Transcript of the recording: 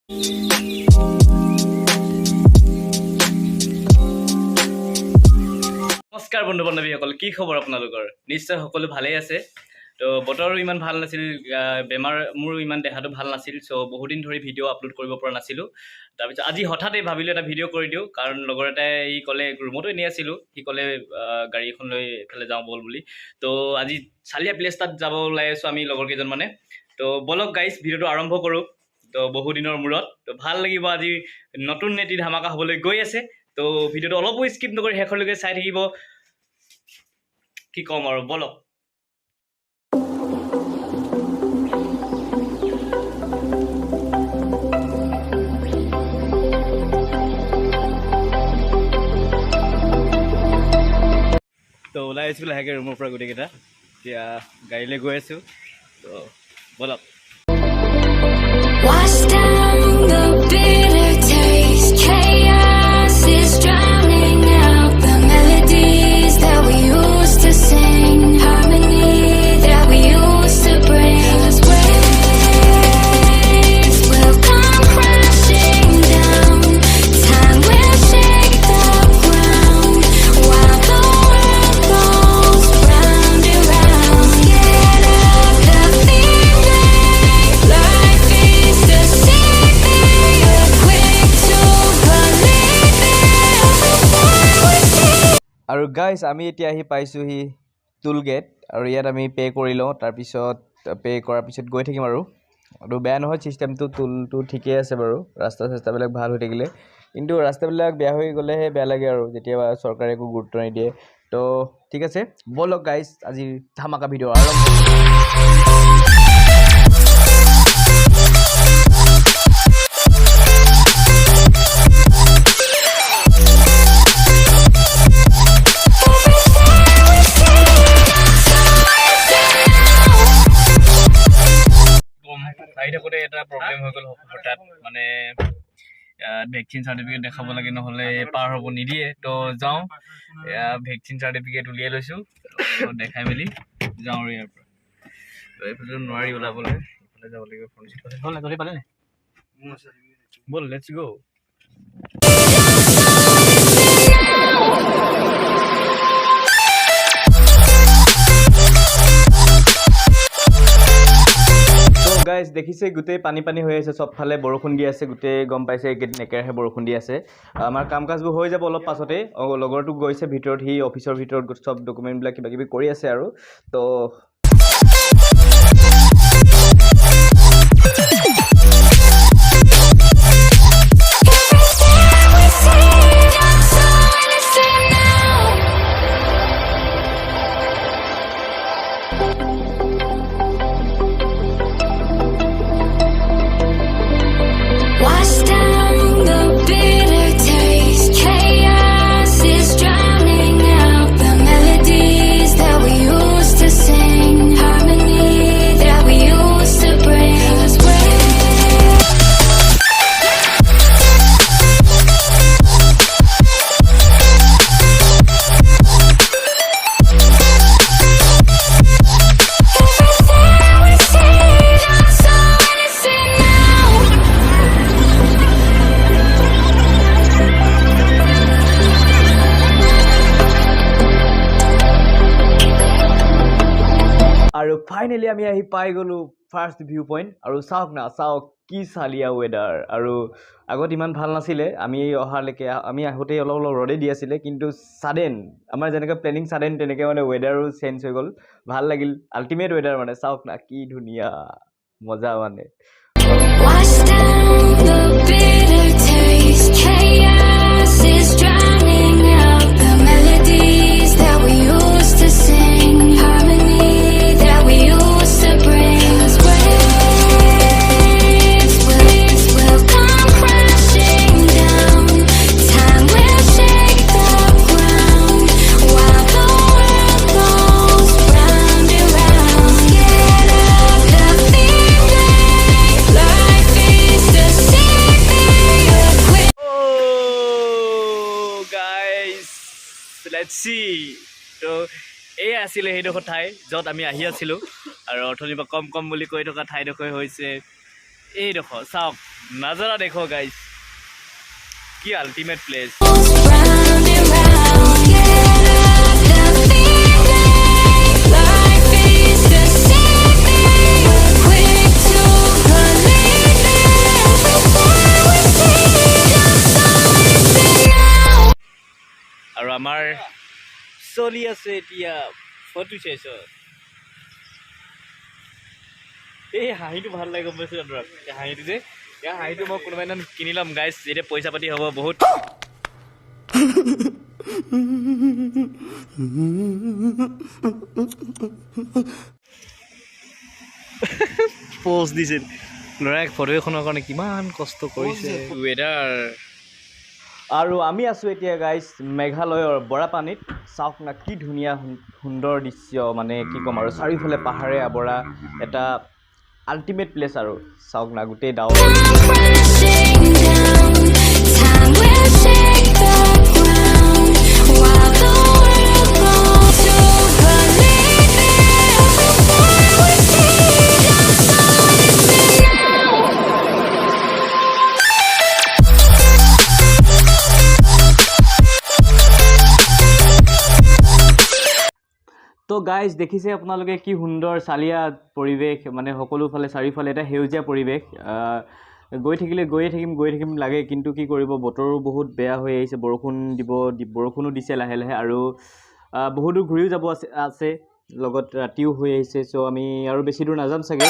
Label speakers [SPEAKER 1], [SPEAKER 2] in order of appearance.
[SPEAKER 1] নমস্কাৰ বন্ধু বান্ধৱীসকল, কি খবৰ আপোনালোকৰ? নিশ্চয় সকলো ভালেই আছে। তো বতৰো ইমান ভাল নাছিল, বেমাৰ মোৰো ইমান দেহাটো ভাল নাছিল, চ' বহুদিন ধৰি ভিডিঅ' আপলোড কৰিব পৰা নাছিলোঁ। তাৰপিছত আজি হঠাতে ভাবিলোঁ এটা ভিডিঅ' কৰি দিওঁ, কাৰণ লগৰ এটাই সি ক'লে, ৰুমতো এনেই আছিলোঁ, সি ক'লে গাড়ী এখন লৈ এইফালে যাওঁ ব'ল বুলি। তো আজি চালিয়া প্লেচ তাত যাব ওলাই আছোঁ আমি লগৰ কেইজনমানে। তো বলক গাইজ, ভিডিঅ'টো আৰম্ভ কৰোঁ। তো বহুদিনৰ মূৰত তো ভাল লাগিব, আজি নতুন এটি ধামাকা হ'বলৈ গৈ আছে। তো ভিডিঅ'টো অলপো স্কিপ নকৰি শেষলৈকে চাই থাকিব। কি ক'ম আৰু, বলক। তো ওলাই আছোঁ লাহেকৈ ৰুমৰ পৰা গোটেইকেইটা, এতিয়া গাড়ীলৈ গৈ আছোঁ। তো বলক।
[SPEAKER 2] Wash down the bitter taste. Chaos is drowning out the melodies that we used to sing. Harmony that we used to bring. 'Cause waves will come crashing down. Time will shake the ground while the world goes round and round. Get up the feeling, life is the same. You're quick to believe it.
[SPEAKER 3] আৰু guys আমি এতিয়া আহি পাইছোঁহি টুল gate, আৰু ইয়াত আমি pay' কৰি লওঁ, তাৰপিছত পে' কৰাৰ পিছত গৈ থাকিম আৰু বেয়া নহয় ছিষ্টেমটো, টুলটো ঠিকেই আছে বাৰু, ৰাস্তা চাস্তাবিলাক ভাল হৈ থাকিলে, কিন্তু ৰাস্তাবিলাক বেয়া হৈ গ'লেহে বেয়া লাগে আৰু যেতিয়াবা চৰকাৰে একো গুৰুত্ব নিদিয়ে। তো ঠিক আছে, ব'লক গাইজ, আজিৰ ধামাকা ভিডিঅ' আৰম্ভ।
[SPEAKER 1] আহি থাকোঁতে এটা প্ৰব্লেম হৈ গ'ল হঠাৎ, মানে ভেকচিন চাৰ্টিফিকেট দেখাব লাগে, নহ'লে পাৰ হ'ব নিদিয়ে। তো যাওঁ, ভেকচিন চাৰ্টিফিকেট উলিয়াই লৈছোঁ, দেখাই মেলি যাওঁ আৰু ইয়াৰ পৰা। তো এইফালে নোৱাৰি ওলাবলৈ, এইফালে যাব লাগিব। হ'ল না, পালে নে? ব'ল, লেটছ গ'।
[SPEAKER 3] গাইজ দেখিছে গোটেই পানী পানী হৈ আছে, চবফালে বৰষুণ দি আছে, গোটেই গম পাইছে এইকেইদিন একেৰাহে বৰষুণ দি আছে। আমাৰ কাম কাজবোৰ হৈ যাব অলপ পাছতে। লগৰটো গৈছে ভিতৰত, সি অফিচৰ ভিতৰত চব ডকুমেণ্টবিলাক কিবা কিবি কৰি আছে আৰু। তো
[SPEAKER 2] Wash down the bitter taste. Chaos is drowning out the melodies that we used to sing. Harmony that we used to bring. 'Cause
[SPEAKER 3] আৰু ফাইনেলি আমি আহি পাই গ'লোঁ ফাৰ্ষ্ট ভিউ পইণ্ট। আৰু চাওক না, চাওক কি চালিয়া ৱেডাৰ। আৰু আগত ইমান ভাল নাছিলে, আমি অহালৈকে, আমি আহোঁতেই অলপ অলপ ৰ'দেই দি আছিলে, কিন্তু ছাডেন আমাৰ যেনেকৈ প্লেনিং ছাডেন তেনেকৈ মানে ৱেডাৰো চেঞ্জ হৈ গ'ল। ভাল লাগিল, আল্টিমেট ৱেডাৰ মানে, চাওক না কি ধুনীয়া মজা মানে।
[SPEAKER 2] wash down the bitter taste. Chaos is drowning out the melodies that we used to sing. Harmony that we used to bring. 'Cause waves will come crashing down. Time will shake the ground while the world goes round and round. Get up the feeling, life is the same. You're quick.
[SPEAKER 1] Guys, let's C. তো এই আছিলে সেইডোখৰ ঠাই য'ত আমি আহি আছিলোঁ, আৰু অথনিৰ পৰা কম কম বুলি কৈ থকা ঠাইডোখৰ হৈছে এইডোখৰ। চাওক नज़ारा देखो गाइस की ultimate place
[SPEAKER 2] round and round. Get up the feeling. Life is the same thing. Quick to believe it. Before we see just something now.
[SPEAKER 1] और हमार चली আছে এতিয়া ফটো সেশন এই হাঁহিটো ভাল লাগে গম পাইছো অনুৰাগ এই হাঁহিটো যে এই হাঁহিটো মই কোনোবা এদিন কিনি ল'ম গাইছ যেতিয়া পইচা পাতি হ'ব বহুত পোজ দিছে ল'ৰাই ফটো এখনৰ কাৰণে কিমান কষ্ট কৰিছে ৱেডাৰ আৰু আমি আছোঁ এতিয়া গাইজ মেঘালয়ৰ বৰাপানীত চাওক না কি ধুনীয়া সুন্দৰ দৃশ্য মানে কি ক'ম আৰু চাৰিওফালে পাহাৰে আৱৰা এটা আল্টিমেট প্লেচ আৰু চাওক না গোটেই ডাৱৰ
[SPEAKER 2] Crashing down. Time will shake the ground. While the world goes to believe it. Before we see just something now.
[SPEAKER 1] তো গাইজ দেখিছে আপোনালোকে কি সুন্দৰ চালিয়া পৰিৱেশ মানে সকলোফালে চাৰিওফালে এটা সেউজীয়া পৰিৱেশ গৈ থাকিম লাগে কিন্তু কি কৰিব বতৰো বহুত বেয়া হৈ আহিছে বৰষুণো দিছে লাহে লাহে আৰু বহুত দূৰ ঘূৰিও যাব আছে লগত ৰাতিও হৈ আহিছে চ' আমি আৰু বেছি দূৰ নাযাম চাগে